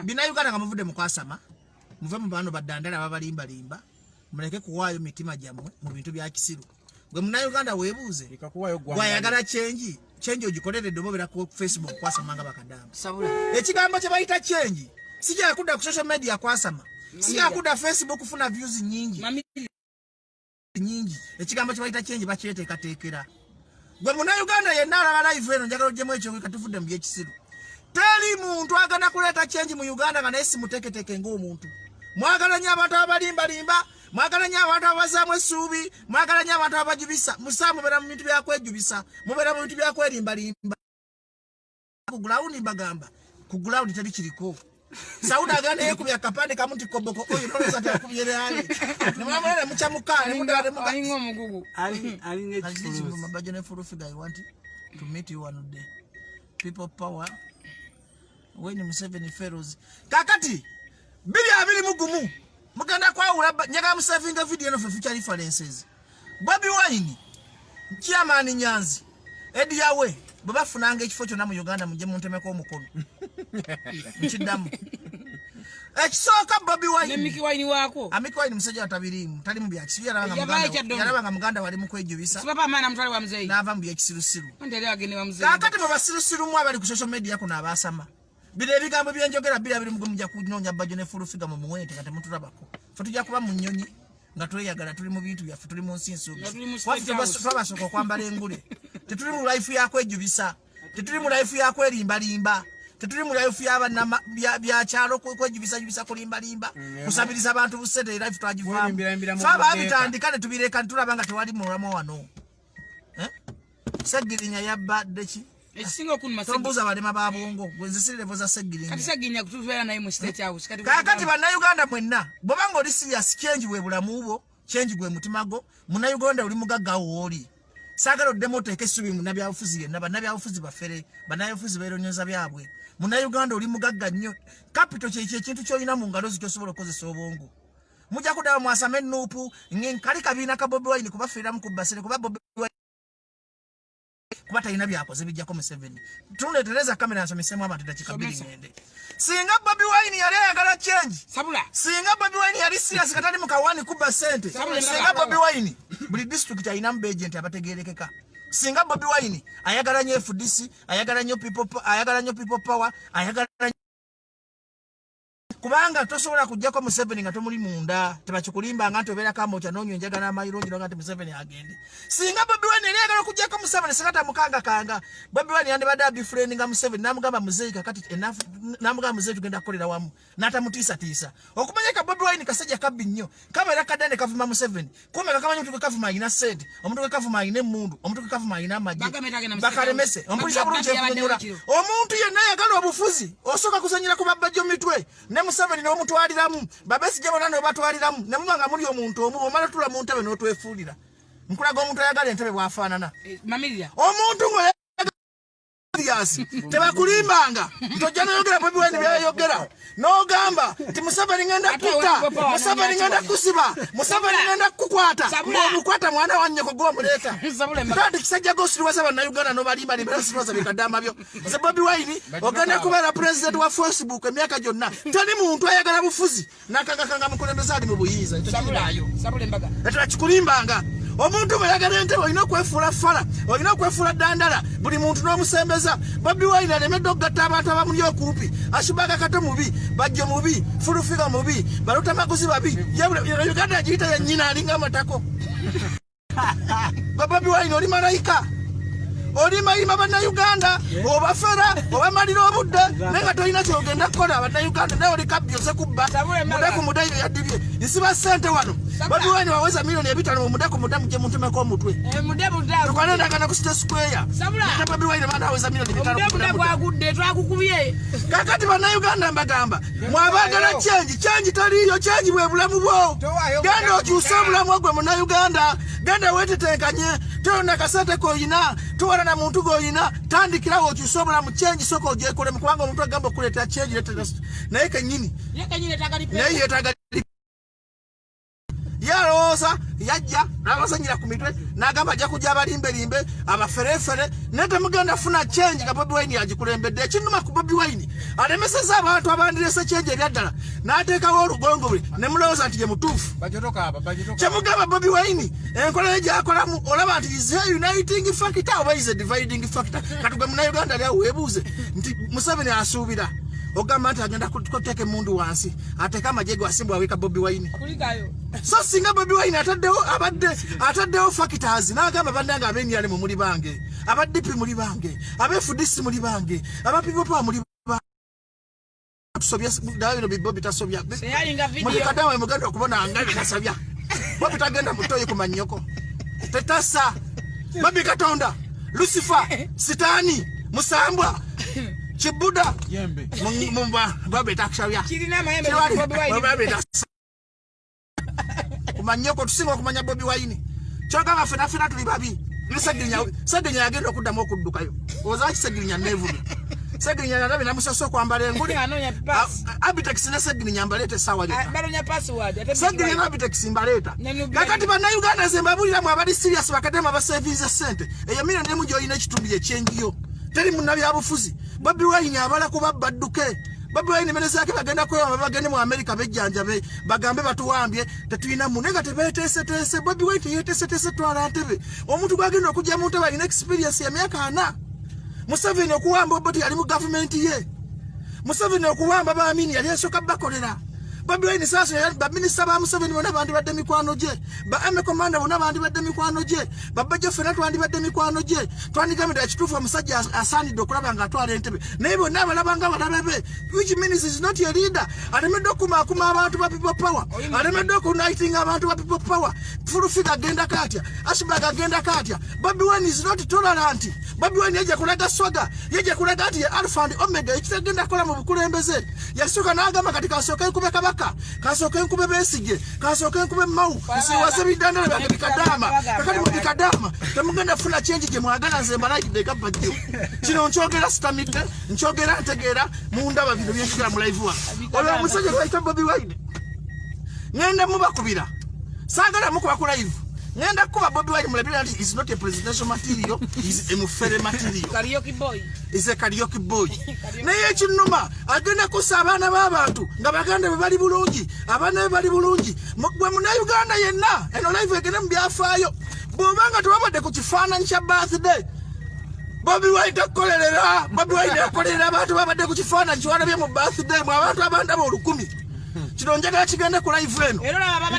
bina Uganda nga muvude mukwasama muve mu bano baddandala babalimba limba muleke kuwaayo mitima jammwe mu bintu bya kisiru gwe muna Uganda weebuuze gwayagala change ogikolere domobera ku Facebook kwasama nga bakadamba ekigambo kye bayita change sija kudda ku social media kwasama sija kudda Facebook kufuna views nyingi ekigambo kye bayita change bakyeteekateekera gwe muna Uganda yenna alaba live eno njagala ojjemu ekyo katufudde mu byekisiru teri muntu agana kuleta change mu Uganda nga naye simuteketeke ng'omuntu mwagala nnyo abantu abalimba limba mwagala nnyo abantu abazaamu essuubi mwagala nnyo abantu abajubisa musa mubeera mu bintu byakwejubisa mubeera mu bintu byakwerimba limba ku ground bagamba ku ground teri kiriko Sauda agana yekubya kapande kamuti koboko oyo noleza takubiyere ali nemwamulele muchamuka nemudale ayingo mugugu ali ngechifuru mabaje ne furu figure I want to meet you one day people power when Museveni Pharaohs kakati bili abili mugumu muganda kwa ulaba nyaga Museveni video no for future references Bobi Wine chairman Nyanzi edi yawe baba funanga ekifo kyo na mu Uganda muje muntemeko omukono nchidamu ekisoka Bobi Wine ne Miki Wine wako Amiki Wine musajja atabirimu tali mu bya kisiru yarabanga muganda wali mu kwejubisa sibaba mana mutwale wa mzee nava mu bya kisiru ndele agene wa mzee kakati baba siru mu abali ku social media kuna abasama bile bigambo byenjogera bile abiri mugumja kunonya bajo ne fulu figa mu muwete kati mutulabako fatujja kuba mu nyonyi nga tweyagala tuli mu bintu byaffe tuli mu nsinso twabasoko kwambala engule tetuli mu life yako ejubisa tetuli mu life yako erimba limba tetuli mu life y'abana bya kyalo kwejubisa kulimba limba kusabiriza abantu busete life twagivamu faba bitandika ne tubireka tulabanga tewali mulamo wano segirinya yabba deki esingo kun masegi tombuza balema babongo gwenzisire levo za segirinya kati seginya kutuvera naye mu state house kakati bana Uganda mwenna bobanga oli serious change bwe bulamubo change gwe mutimago muna Uganda oli mugagga woli sagalo demote subi muna bya ofuzi yenna bana bya ofuzi bafere bana ofuzi beronyoza byabwe muna Uganda oli mugagga nnyo capital kye kintu kyoyina mu ngalo zikyo sobola kozesa obongo mujja kudawa mwasame nupu nkali kabina ka Bobi Wine kubafira mu kubasire kuba Bobi kubata ina byakoze bijja ko Museveni tuletereza kamera nsomesemu abantu dakikabiri ngende singa Bobi Wine yali ayagala change sabula singa Bobi Wine yali serious katali mukawani kuba sente singa Bobi Wine buli district ayina mbe agent abategerekeka singa Bobi Wine ayagala nyo FDC ayagala nyo people power ayagala kubanga tosobola kujjako Museveni nga tomuli munda tebakikulimba nga ntobera kamo kyanonyo njagala amayirungi nga nti Museveni agende singa Bobi Wine yagala kujjako Museveni sikata mukanga kanga Bobi Wine yandi bada befriend nga Museveni namugamba muzeyi kakati enough namugamba muzeyi tugenda kukolera wamu natamutiisa tiisa okumanyeka Bobi Wine kasajja kabbi nnyo kabera kadane kavuma Museveni kumeka kamanya omuntu kavuma ina sente omuntu kavuma ina emundu omuntu kavuma ina amaji bakalemese ompulisa bulungi efunyula omuntu yenna yagala obufuzi osoka kusanyira ku babajjo mitwe ne Museveni no mutwaliramu babesi je bonano batwaliramu ne mumanga muri omuntu omu omala tula mu ntebe n'otwefuulira nkulaga omuntu ayagala entebe bwafaanana mamilia omuntu ngo yasi tebakulimbanga ntojja noyogera Bobi Wine byayogera n'ogamba ti Museveni ngenda kutta Museveni ngenda kusiba Museveni ngenda kukwata omukwata mwana wa nnyoko gw'omuleeta kandi kisajja gosiriwaza bannayuganda n'obalimba nimbasiriwaza bikadama byo nze Bobi Wine ogenda kubeera president wa Facebook emyaka gyonna tali muntu ayagala bufuzi nakangakanga mukulembeza ali mu buyinza ekyo omuntu bayagala entebe olina okwefuula fala olina okwefuula ddandala buli muntu n'omusembeza Bobi Wine alemedde okugatta abantu abamuli okumpi asubaga kato mubi bajjo mubi fulufiga mubi baluta maguzi babi Uganda agiyita yennyina alinga amatako Bobi Wine oli malayika oli mayima bannayuganda obafera obamalira obudde naye nga tolina kyogenda kukola bannayuganda naye oli kabbi oze kubba mudaku mudayo yadibye nsiba ssente wano Bobi Wine waweza milioni 5 mu mudaku mudamu gye muntemeko omutwe tukanendagana ku State Square Bobi Wine bana waweza milioni 5 twakukubye kakati bannayuganda mbagamba mwabagala change taliyo change bwe bulamu bwo genda okyusa obulamu gwe munnayuganda genda wetetenkanye tolina kasente koyina tuwala na muntu goyina tandikirawo okyusa obulamu change soko ogyekole mukubanga omuntu agamba okuleeta change naye kenyini naye yetagali Naloza yajja nabasanyira ku mitwe nagamba ajja kujja abalimbelimbe abaferefere nete muganda funa change nga Bobi Wine agikulembedde ekinuma ku Bobi Wine alemeseza abantu abandirese change ebyaddala n'ateekawo olugongo bwe ne mulowooza nti ye mutuufu kyemugamba Bobi Wine enkola ye gyakolamu olaba nti is a uniting factor oba is a dividing factor katugwe munauganda ali awo weebuuze nti Museveni asuubira ogamba nti agenda kuteeka emundu wansi ateeka amajege wasimbwa aweka Bobi Wine so singa Bobi Wine ataddewo factors n'agamba bannange ab'NRM mu muli bange abaddipi muli bange ab'FDC muli bange abapipopa muli Bobi tasobya mulikadawa muganda okubona ngali nasabya Bobi tagenda mutoyi ku manyoko tetasa Bobi Katonda Lucifer Sitani Musambwa Chibuda yembe mumba Bobi takshabya kirina mayembe Bobi Wine kumanyoko tusinga okumanya Bobi Wine choka bafena tuli babi Segirinya agenda okuddamu okuddukayo ozaaki Segirinya nevu Segirinya ndabe namusoso kwambala enguli Abitex ne Segirinya mbalete sawa leta balonya password Segirinya Abitex mbaleta kakati bana Uganda zembabulira mu abali serious bakadema ba service center eyo mina ndemu joyina ekitumbi ye chenjiyo teri munabi abufuzi Bobi Wine abala kuba badduke Bobi Wine menezake bagenda kwewa bagende mu America bejjanjabe bagambe batuwambye tetuyina munega tebeteese Bobi Wine yeteese twala ntebe omuntu gwagenda okujja mu ntebe ina experience ya myaka 4 Museveni okuwamba oboti ali mu government ye Museveni okuwamba baamini yali esoka bakolera Bobi Wine sasa yali ba minister ba Museveni bona bandi badde mikwano je ba ame commander bona bandi badde mikwano je babajja fena twandi badde mikwano je twandigamira ekitufu omusajja asanidde okulaba nga atwala entebe naye bonna abalabanga balabebe which means is not a leader alemedde okumaakuma abantu ba people power alemedde okuniting abantu ba people power full figure agenda katya Ashbaga agenda katya Bobi Wine is not tolerant Bobi Wine yeje kulaga swaga yeje kulaga ati alpha and omega ekitagenda kola mu bukulembeze yasuka n'agamba katika soka kubeka kasoke nkube besije kasoke nkube mau siwase bidandala bakadama kakati mubikadama temugenda funa change je mwagala nze malaiki de kabajjo kino nchogera stamite nchogera ntegera munda babino byekira mu live wa olwa musajja lwaita Bobi Wine ngenda mubakubira sagala mukuba ku live ngenda kuba Bobi Wine mulabira nti is not a presidential material is a mufere material karaoke boy is a karaoke boy naye kinuma agenda kusabana babantu nga baganda bali bulungi abana bali bulungi mwe muna Uganda yenna eno live egene mbyafaayo bobanga tubabade ku kifaananyi kya birthday Bobi Wine takolerera Bobi Wine akolerera abantu babade ku kifaananyi kiwana bye mu birthday mu abantu abanda bo 10 kino njagala kigende ku live eno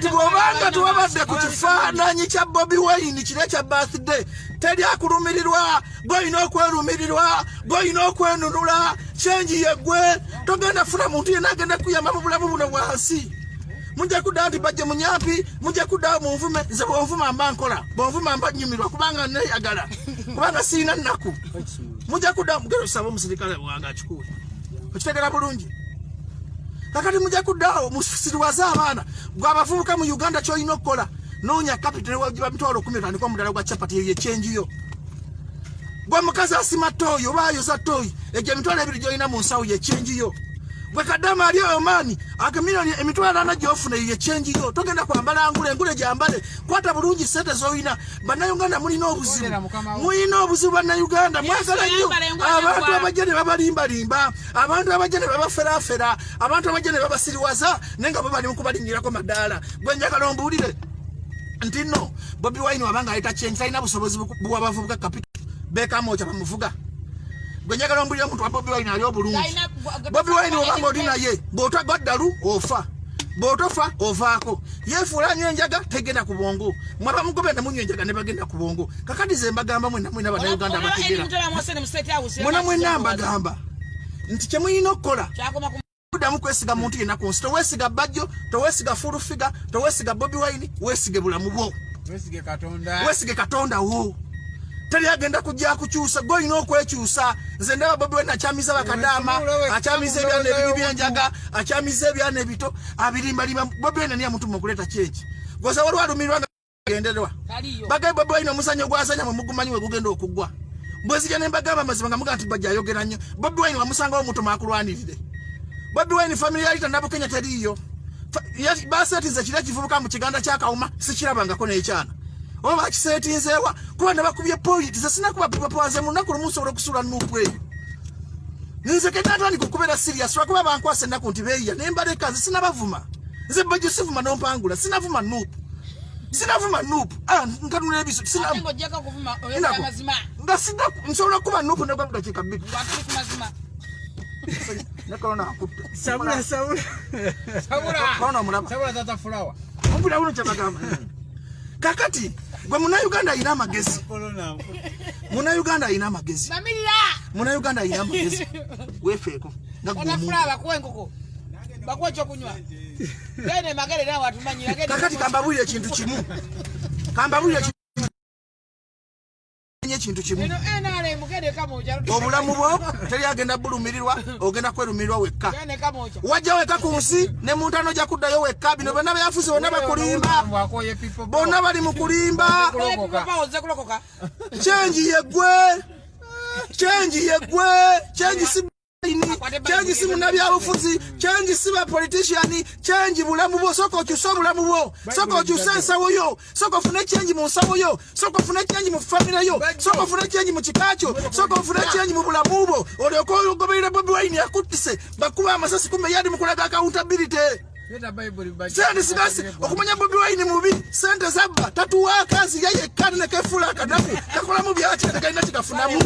tubobanga tubabadde ku kifaananyi kya Bobi Wine kire kya birthday teri akulumirirwa goyina okwerumirirwa goyina okwenunula change yegwe togenda funa muntu yena agenda kuyamba mu bulamu buno bwansi mujja kudda nti bajje munyampi mujja kudda mu nvume nze bwonvuma mba nkola bwonvuma mba nyumirwa kubanga neyagala kubanga siina nnaku mujja kudda mugero sabo omusirikale wanga akikuuli okitegera bulungi kakati mujja kuddawo musiriwaza abaana gwabavubuka mu Uganda kyoyina okukola noonya capital wajiba mitwalo 10 tandika omudala gwa chapati ye change yo gwa mukazi asima toyo bayo za toyi eje mitwalo 2 gyoyina mu nsawo ye change yo gwe kadama ali omani akamilioni emitwalo 4 gyofuna ye change yo togenda kwambala ngule gyambale kwata bulungi sente zoyina bana Uganda mulina obuzibu bana Uganda mwagala nnyo abantu abajene babalimba abantu abajene babaferafera abantu abajene babasiriwaza nenga babali mukubalingirako madala gwe njagala ombulire ntino Bobi Wine wabanga aleta change talina busobozi bwabavubuka capital beka moja bamuvuga gwe njagala ombulire omuntu wa Bobi Wine ali obulungi Bobi Wine wabanga olina ye bw'otwa goddalu ofa bw'otofa ovaako yefuula nnyo enjaga tegenda ku bwongo mwaba mugobe ne munywa enjaga ne bagenda ku bwongo kakati ze mbagamba mwena bannayuganda bategera mwena mbagamba nti kye muyina okukola kuddamu kwesiga muntu yenna ku nsi toweesiga bajjo toweesiga full figure toweesiga Bobi Wine weesige bulamu bwo weesige Katonda wo teri agenda kujja kukyusa goyina okwekyusa nze ndaba Bobi Wine akyamiza bakadama akyamiza ebyana ebiri byenjaga akyamiza ebyana ebito abirimbalima Bobi Wine niye muntu mukuleta kyeki goza waliwo alumirwa nga genderwa bagaye Bobi Wine omuzanyo gwazanya mumugumanyi we gugenda okugwa bwezija ne mbagamba amazima nga muga nti bajja ayogera nnyo Bobi Wine wamusangawo omuntu maakulwanirire Bobi Wine familiarity ndabo Kenya teriyo basetize kira kivubuka mu kiganda kya Kawuma sikirabangako n'ekyana oba bakisetinzeewa kuba ne bakubye point sina kuba papaze mu naku lumu nsobola okusula nuupu eyo nze kenatandika okubeera serious lwakuba bankwasa ennaku nti beeya ne mbaleka nze sinabavuma nze bajjo sivuma n'ompangula sinavuma nuupu nkanula ebiso nga sida nsobola okuba nuupu negwa mu dakiika bbiri ne korona akutte korona omulaba ompulira wuno kyabagamba kakati gwe Munnayuganda alina amagezi Munnayuganda alina amagezi weefeeko kakati kambabulire ekintu kimu obulamu bwo teri agenda bulumirirwa ogenda kwerumirirwa wekka wajja wekka ku nsi ne muntu anojja kuddayo wekka bino bonna byafuuse bonna bakulimba bonna bali mu kulimba kyenji yeggwe change si munabyabufuzi change si ba politician change bulamu bwo soko okyusa obulamu bwo soko okyusa ensawo yo soko ofune change mu nsawo yo soko ofune change mu family yo soko ofune change mu kikaacho soko ofune change mu bulamu bwo olyoka ogoberera Bobi Wine yakuttise bakuba amasasi kumbe yadi mu kulaga accountability sente sigasi okumanya Bobi Wine mubi sente zabba tatuwa kazi yaye kandi ne kefula akadafu kakola mu byaki tekalina kikafunamu